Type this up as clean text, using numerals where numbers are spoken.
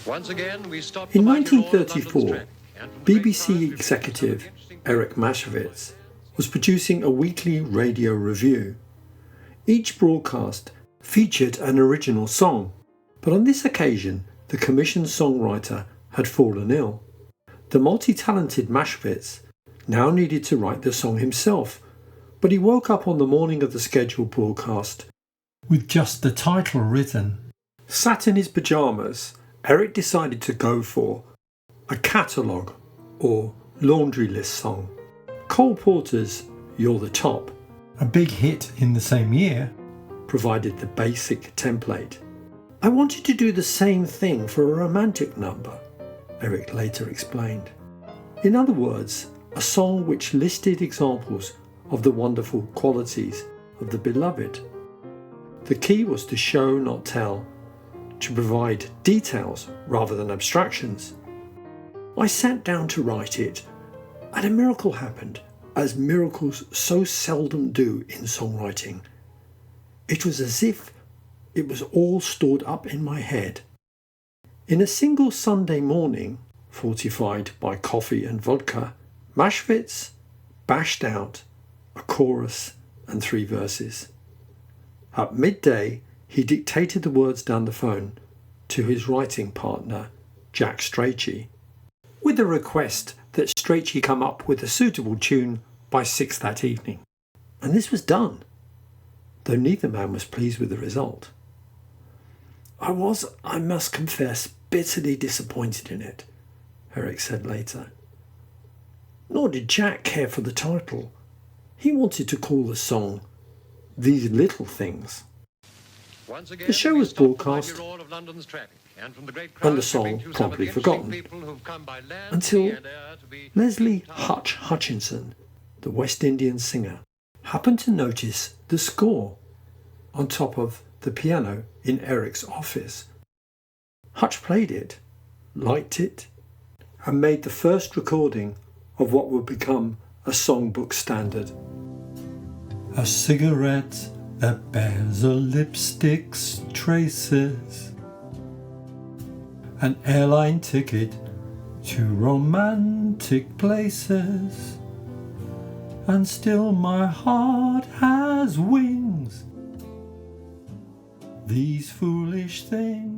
Once again, we stopped In the mighty roar of London's 1934, traffic, and from the great BBC crowd of executive some interesting Eric Mashevitz was producing a weekly radio revue. Each broadcast featured an original song, but on this occasion the commissioned songwriter had fallen ill. The multi-talented Mashevitz now needed to write the song himself, but he woke up on the morning of the scheduled broadcast with just the title written. Sat in his pyjamas, Eric decided to go for a catalogue or laundry list song. Cole Porter's You're the Top, a big hit in the same year, provided the basic template. I wanted to do the same thing for a romantic number, Eric later explained. In other words, a song which listed examples of the wonderful qualities of the beloved. The key was to show, not tell, to provide details rather than abstractions. I sat down to write it, and a miracle happened, as miracles so seldom do in songwriting. It was as if it was all stored up in my head. In a single Sunday morning, fortified by coffee and vodka, Mashevitz bashed out a chorus and 3 verses. At midday, he dictated the words down the phone to his writing partner, Jack Strachey, with a request that Strachey come up with a suitable tune by 6 that evening. And this was done, though neither man was pleased with the result. I must confess, bitterly disappointed in it, Eric said later. Nor did Jack care for the title. He wanted to call the song These Little Things. Once again, The show we was stopped the broadcast mighty roar of London's traffic, and from the great and crowd the to song bring you some of promptly the interesting forgotten, people who've come by land, until sea and air to be Lesley Hutch Hutchinson, the West Indian singer, happened to notice the score on top of the piano in Eric's office. Hutch played it, liked it, and made the first recording of what would become a songbook standard. A cigarette that bears a lipstick's traces, an airline ticket to romantic places, and still my heart has wings. These foolish things